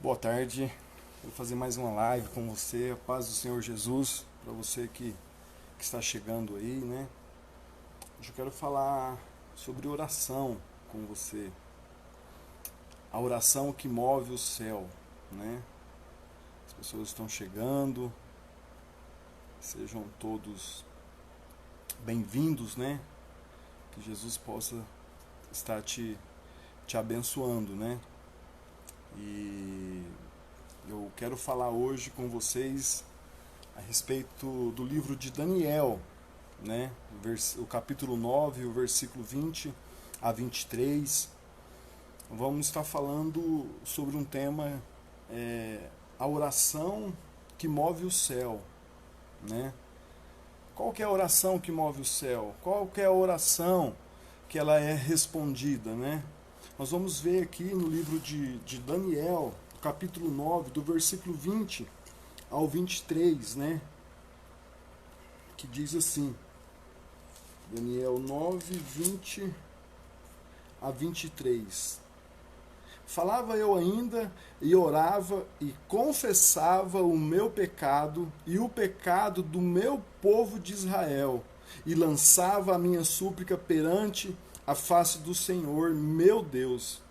Boa tarde, vou fazer mais uma live com você, a paz do Senhor Jesus, para você que está chegando aí, né? Hoje eu quero falar sobre oração com você, a oração que move o céu, né? As pessoas estão chegando, sejam todos bem-vindos, né? Que Jesus possa estar te abençoando, né? E eu quero falar hoje com vocês a respeito do livro de Daniel, né? O capítulo 9, o versículo 20 a 23. Vamos estar falando sobre um tema, a oração que move o céu, né? Qual que é a oração que move o céu? Qual que é a oração que ela é respondida, né? Nós vamos ver aqui no livro de Daniel, capítulo 9, do versículo 20 ao 23, né? Que diz assim, Daniel 9, 20 a 23. Falava eu ainda e orava e confessava o meu pecado e o pecado do meu povo de Israel, e lançava a minha súplica perante a face do Senhor, meu Deus,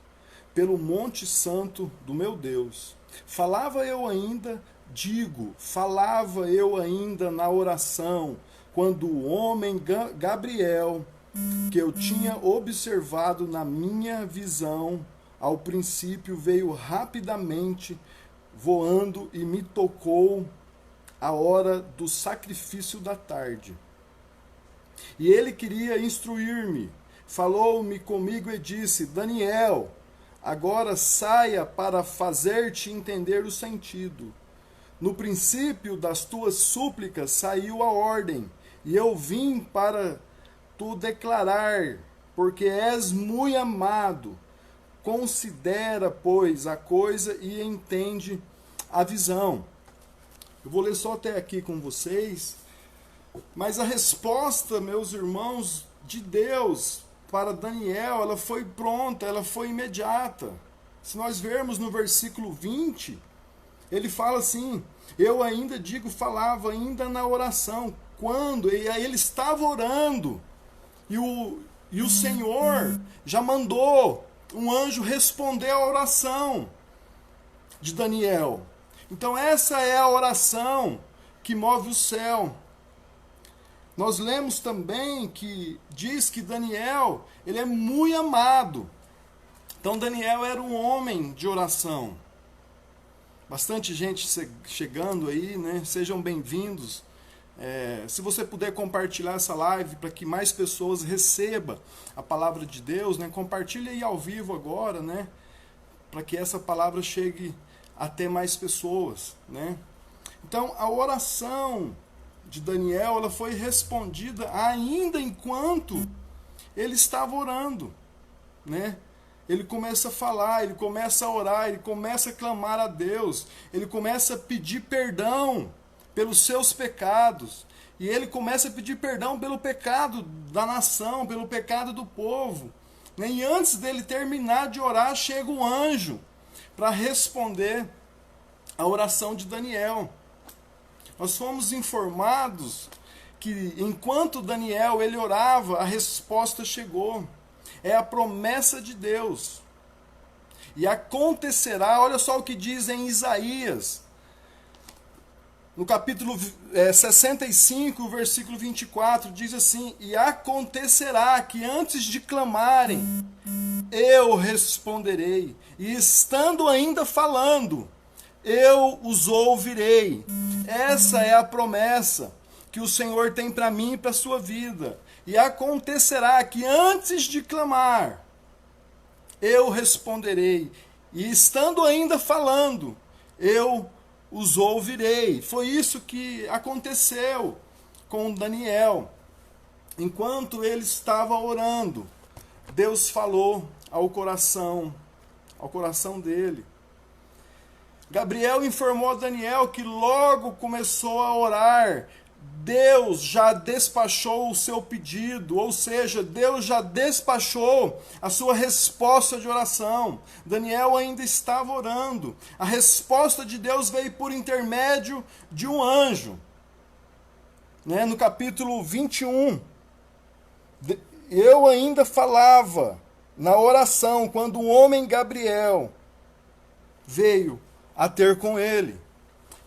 pelo monte santo do meu Deus. Falava eu ainda na oração, quando o homem Gabriel, que eu tinha observado na minha visão, ao princípio veio rapidamente voando e me tocou a hora do sacrifício da tarde. E ele queria instruir-me. Falou-me comigo e disse: Daniel, agora saia para fazer-te entender o sentido. No princípio das tuas súplicas saiu a ordem, e eu vim para tu declarar, porque és muito amado. Considera, pois, a coisa e entende a visão. Eu vou ler só até aqui com vocês, mas a resposta, meus irmãos, de Deus para Daniel, ela foi pronta, ela foi imediata. Se nós vermos no versículo 20, ele fala assim: eu ainda falava ainda na oração, quando e aí ele estava orando, e o Senhor já mandou um anjo responder a oração de Daniel. Então essa é a oração que move o céu. Nós lemos também que diz que Daniel, ele é muito amado. Então Daniel era um homem de oração. Bastante gente chegando aí, né? Sejam bem-vindos. Se você puder compartilhar essa live para que mais pessoas recebam a palavra de Deus, né? Compartilhe aí ao vivo agora, né? Para que essa palavra chegue até mais pessoas, né? Então a oração de Daniel, ela foi respondida ainda enquanto ele estava orando, né? Ele começa a falar, ele começa a orar, ele começa a clamar a Deus, ele começa a pedir perdão pelos seus pecados, e ele começa a pedir perdão pelo pecado da nação, pelo pecado do povo, né? E antes dele terminar de orar, chega um anjo para responder a oração de Daniel. Nós fomos informados que enquanto Daniel ele orava, a resposta chegou. É a promessa de Deus. E acontecerá, olha só o que diz em Isaías, no capítulo 65, versículo 24, diz assim: e acontecerá que antes de clamarem, eu responderei, e estando ainda falando, eu os ouvirei. Essa é a promessa que o Senhor tem para mim e para a sua vida. E acontecerá que antes de clamar, eu responderei. E estando ainda falando, eu os ouvirei. Foi isso que aconteceu com Daniel. Enquanto ele estava orando, Deus falou ao coração dele. Gabriel informou a Daniel que logo começou a orar, Deus já despachou o seu pedido, ou seja, Deus já despachou a sua resposta de oração. Daniel ainda estava orando. A resposta de Deus veio por intermédio de um anjo. No capítulo 21, eu ainda falava na oração quando o homem Gabriel veio a ter com ele.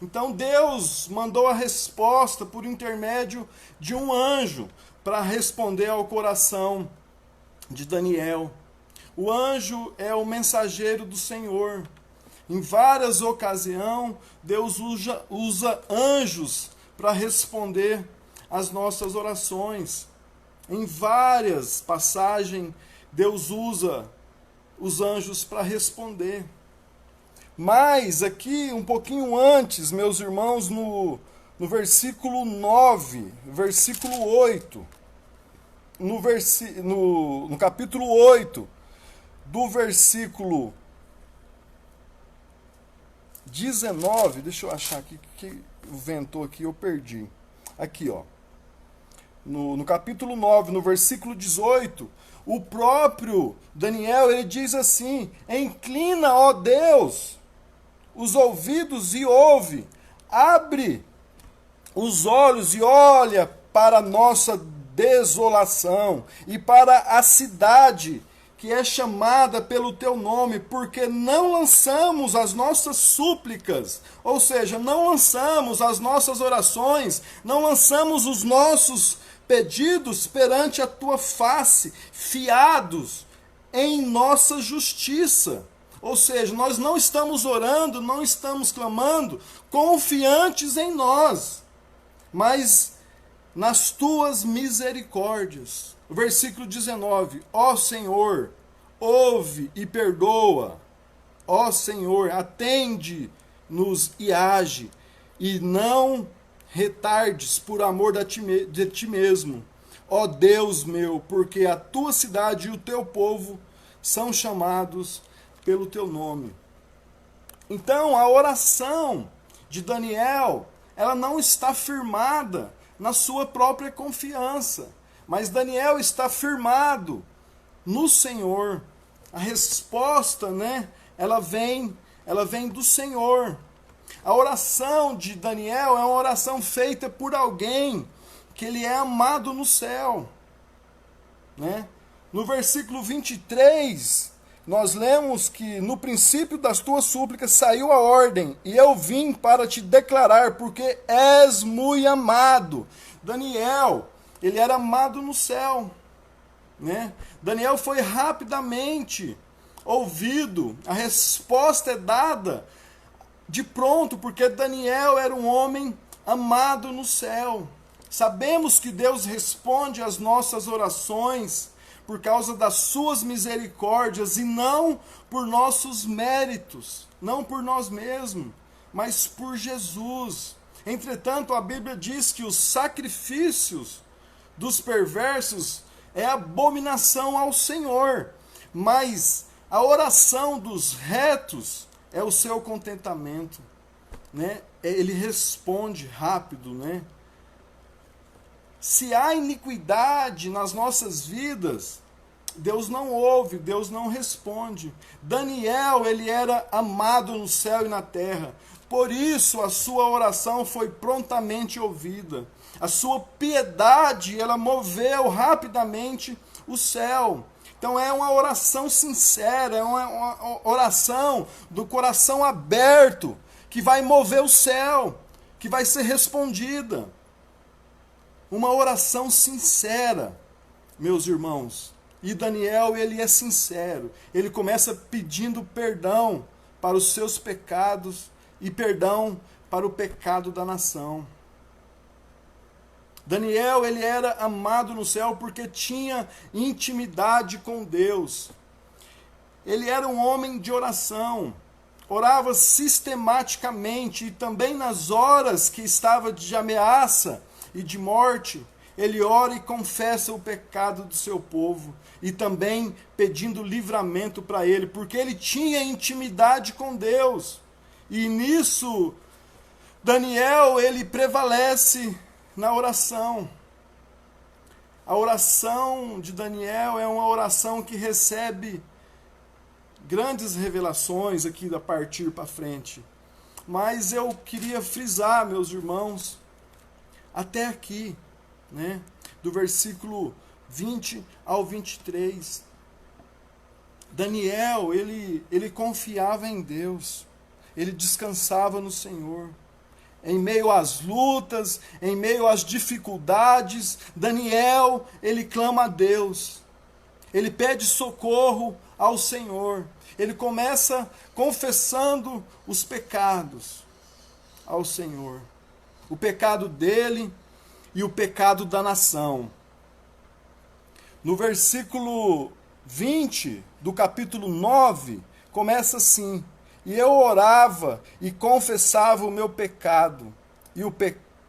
Então Deus mandou a resposta por intermédio de um anjo para responder ao coração de Daniel. O anjo é o mensageiro do Senhor. Em várias ocasiões, Deus usa anjos para responder às nossas orações. Em várias passagens, Deus usa os anjos para responder. Mas aqui, um pouquinho antes, meus irmãos, no versículo 9, versículo 8, no capítulo 8, do versículo 19, deixa eu achar aqui, que ventou aqui, eu perdi. Aqui, ó. No capítulo 9, no versículo 18, o próprio Daniel, ele diz assim: inclina, ó Deus, os ouvidos e ouve, abre os olhos e olha para a nossa desolação e para a cidade que é chamada pelo teu nome, porque não lançamos as nossas súplicas, ou seja, não lançamos as nossas orações, não lançamos os nossos pedidos perante a tua face, fiados em nossa justiça. Ou seja, nós não estamos orando, não estamos clamando, confiantes em nós, mas nas tuas misericórdias. Versículo 19: ó Senhor, ouve e perdoa. Ó Senhor, atende-nos e age, e não retardes por amor de ti mesmo. Ó Deus meu, porque a tua cidade e o teu povo são chamados pelo teu nome. Então, a oração de Daniel, ela não está firmada na sua própria confiança, mas Daniel está firmado no Senhor. A resposta, ela vem do Senhor. A oração de Daniel é uma oração feita por alguém que ele é amado no céu. No versículo 23, nós lemos que no princípio das tuas súplicas saiu a ordem, e eu vim para te declarar, porque és muito amado. Daniel, ele era amado no céu. Daniel foi rapidamente ouvido, a resposta é dada de pronto, porque Daniel era um homem amado no céu. Sabemos que Deus responde às nossas orações por causa das suas misericórdias e não por nossos méritos, não por nós mesmos, mas por Jesus. Entretanto, a Bíblia diz que os sacrifícios dos perversos é abominação ao Senhor, mas a oração dos retos é o seu contentamento, Ele responde rápido, Se há iniquidade nas nossas vidas, Deus não ouve, Deus não responde. Daniel, ele era amado no céu e na terra. Por isso a sua oração foi prontamente ouvida. A sua piedade, ela moveu rapidamente o céu. Então é uma oração sincera, é uma oração do coração aberto, que vai mover o céu, que vai ser respondida. Uma oração sincera, meus irmãos. E Daniel, ele é sincero. Ele começa pedindo perdão para os seus pecados e perdão para o pecado da nação. Daniel, ele era amado no céu porque tinha intimidade com Deus. Ele era um homem de oração. Orava sistematicamente e também nas horas que estava de ameaça e de morte, ele ora e confessa o pecado do seu povo, e também pedindo livramento para ele, porque ele tinha intimidade com Deus. E nisso, Daniel, ele prevalece na oração. A oração de Daniel é uma oração que recebe grandes revelações aqui da partir para frente. Mas eu queria frisar, meus irmãos, até aqui, né, do versículo 20 ao 23. Daniel, ele confiava em Deus, ele descansava no Senhor. Em meio às lutas, em meio às dificuldades, Daniel, ele clama a Deus. Ele pede socorro ao Senhor. Ele começa confessando os pecados ao Senhor. O pecado dele e o pecado da nação. No versículo 20 do capítulo 9, começa assim: e eu orava e confessava o meu pecado,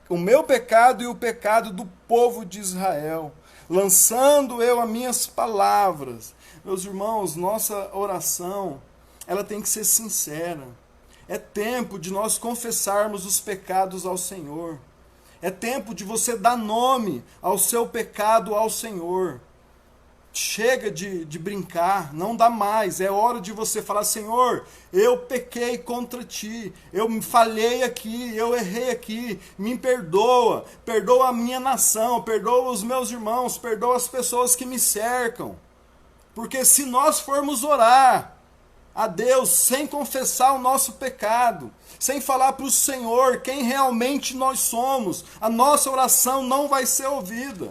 o meu pecado e o pecado do povo de Israel, lançando eu as minhas palavras. Meus irmãos, nossa oração, ela tem que ser sincera. É tempo de nós confessarmos os pecados ao Senhor. É tempo de você dar nome ao seu pecado ao Senhor. Chega de brincar, não dá mais. É hora de você falar: Senhor, eu pequei contra ti, eu me falhei aqui, eu errei aqui, me perdoa, perdoa a minha nação, perdoa os meus irmãos, perdoa as pessoas que me cercam. Porque se nós formos orar a Deus sem confessar o nosso pecado, sem falar para o Senhor quem realmente nós somos, a nossa oração não vai ser ouvida.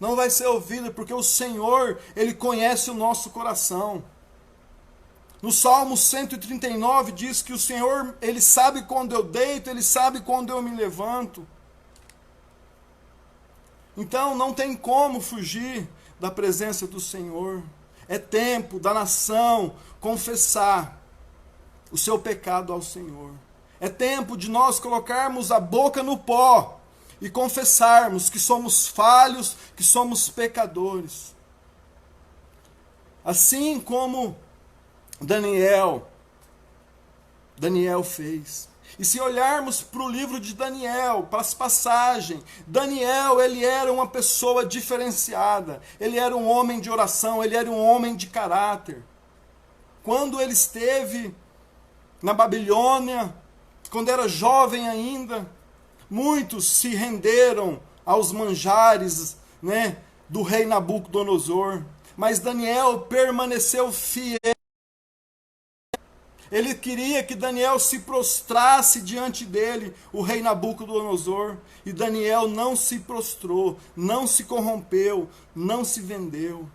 Não vai ser ouvida, porque o Senhor, Ele conhece o nosso coração. No Salmo 139 diz que o Senhor, Ele sabe quando eu deito, Ele sabe quando eu me levanto. Então não tem como fugir da presença do Senhor. É tempo da nação confessar o seu pecado ao Senhor. É tempo de nós colocarmos a boca no pó e confessarmos que somos falhos, que somos pecadores. Assim como Daniel fez. E se olharmos para o livro de Daniel, para as passagens, Daniel, ele era uma pessoa diferenciada. Ele era um homem de oração, ele era um homem de caráter. Quando ele esteve na Babilônia, quando era jovem ainda, muitos se renderam aos manjares, né, do rei Nabucodonosor. Mas Daniel permaneceu fiel. Ele queria que Daniel se prostrasse diante dele, o rei Nabucodonosor. E Daniel não se prostrou, não se corrompeu, não se vendeu.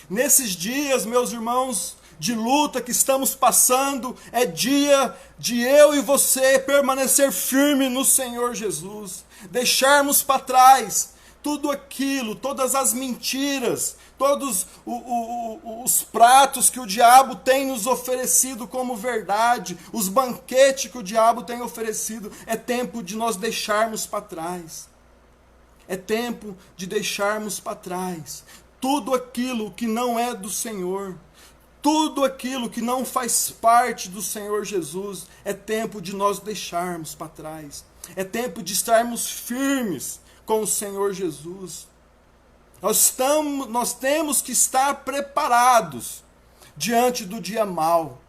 Nesses dias, meus irmãos, de luta que estamos passando, é dia de eu e você permanecer firme no Senhor Jesus. Deixarmos para trás tudo aquilo, todas as mentiras, todos os pratos que o diabo tem nos oferecido como verdade, os banquetes que o diabo tem oferecido. É tempo de nós deixarmos para trás. É tempo de deixarmos para trás tudo aquilo que não é do Senhor. Tudo aquilo que não faz parte do Senhor Jesus, é tempo de nós deixarmos para trás. É tempo de estarmos firmes com o Senhor Jesus. Nós temos que estar preparados diante do dia mau.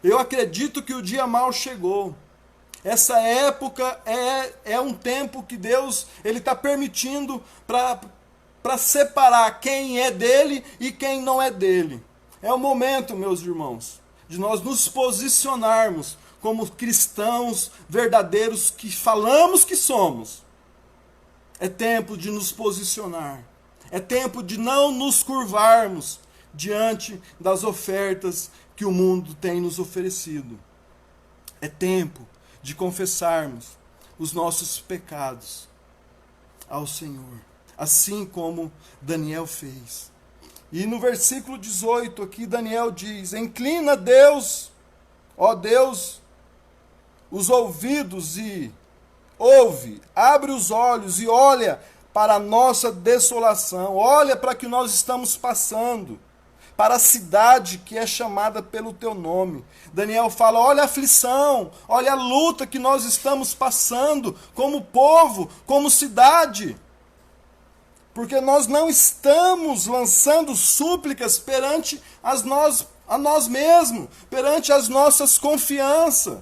Eu acredito que o dia mau chegou. Essa época é um tempo que Deus está permitindo para separar quem é dele e quem não é dele. É o momento, meus irmãos, de nós nos posicionarmos como cristãos verdadeiros que falamos que somos. É tempo de nos posicionar. É tempo de não nos curvarmos diante das ofertas que o mundo tem nos oferecido. É tempo de confessarmos os nossos pecados ao Senhor, assim como Daniel fez. E no versículo 18 aqui, Daniel diz: inclina Deus, ó Deus, os ouvidos e ouve, abre os olhos e olha para a nossa desolação, olha para o que nós estamos passando, para a cidade que é chamada pelo teu nome. Daniel fala, olha a aflição, olha a luta que nós estamos passando como povo, como cidade. Porque nós não estamos lançando súplicas perante a nós mesmos, perante as nossas confianças.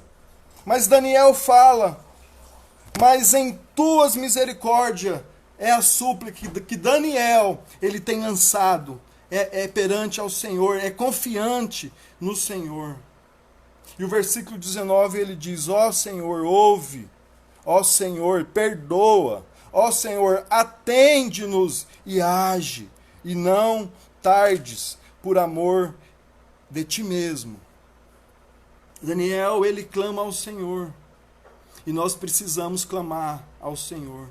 Mas Daniel fala, mas em tuas misericórdias é a súplica que Daniel ele tem lançado, é perante ao Senhor, é confiante no Senhor. E o versículo 19 ele diz, ó Senhor, ouve, ó Senhor, perdoa, ó Senhor, atende-nos e age, e não tardes por amor de ti mesmo. Daniel, ele clama ao Senhor. E nós precisamos clamar ao Senhor.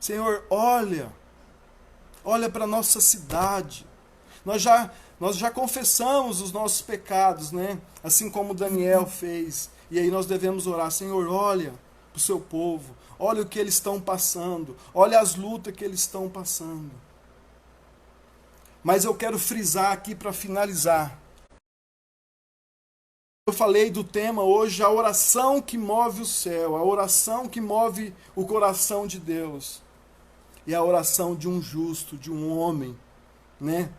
Senhor, olha para a nossa cidade. Nós já confessamos os nossos pecados, né? Assim como Daniel fez. E aí nós devemos orar, Senhor, olha para o seu povo. Olha o que eles estão passando. Olha as lutas que eles estão passando. Mas eu quero frisar aqui para finalizar. Eu falei do tema hoje, a oração que move o céu, a oração que move o coração de Deus. E a oração de um justo, de um homem, né?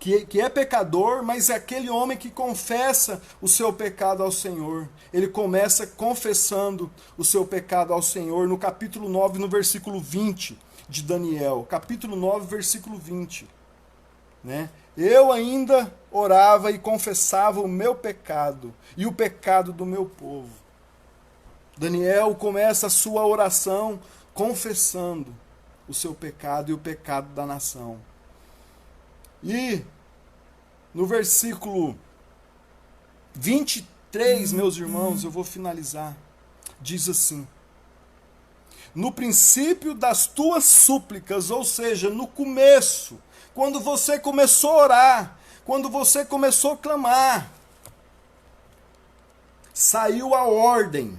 Que é pecador, mas é aquele homem que confessa o seu pecado ao Senhor. Ele começa confessando o seu pecado ao Senhor no capítulo 9, no versículo 20 de Daniel. Capítulo 9, versículo 20. Né? Eu ainda orava e confessava o meu pecado e o pecado do meu povo. Daniel começa a sua oração confessando o seu pecado e o pecado da nação. E no versículo 23, meus irmãos, eu vou finalizar. Diz assim: no princípio das tuas súplicas, ou seja, no começo, quando você começou a orar, quando você começou a clamar, saiu a ordem.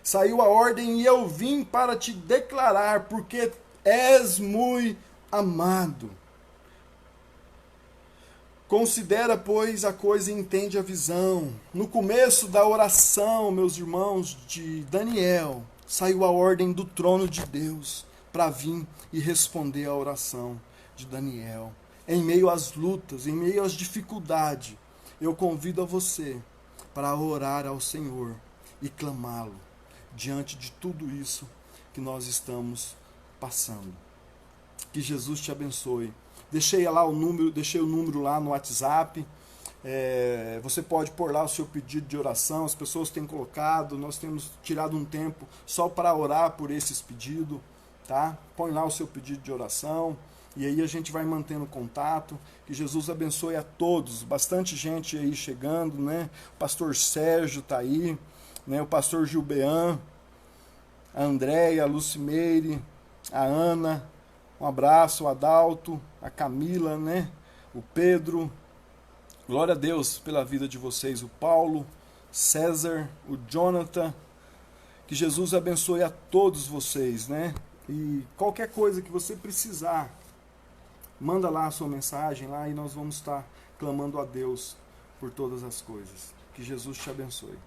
Saiu a ordem e eu vim para te declarar, porque és muito amado. Considera, pois, a coisa e entende a visão. No começo da oração, meus irmãos, de Daniel, saiu a ordem do trono de Deus para vir e responder à oração de Daniel. Em meio às lutas, em meio às dificuldades, eu convido a você para orar ao Senhor e clamá-lo diante de tudo isso que nós estamos passando. Que Jesus te abençoe. Deixei o número lá no WhatsApp. Você pode pôr lá o seu pedido de oração. As pessoas têm colocado, nós temos tirado um tempo só para orar por esses pedidos, tá? Põe lá o seu pedido de oração e aí a gente vai mantendo contato. Que Jesus abençoe a todos. Bastante gente aí chegando, né? O pastor Sérgio está aí, né? O pastor Gilbean, a Andréia, a Lucimeire, a Ana. Um abraço, o Adalto, a Camila, né? O Pedro. Glória a Deus pela vida de vocês. O Paulo, César, o Jonathan. Que Jesus abençoe a todos vocês, né? E qualquer coisa que você precisar, manda lá a sua mensagem lá e nós vamos estar clamando a Deus por todas as coisas. Que Jesus te abençoe.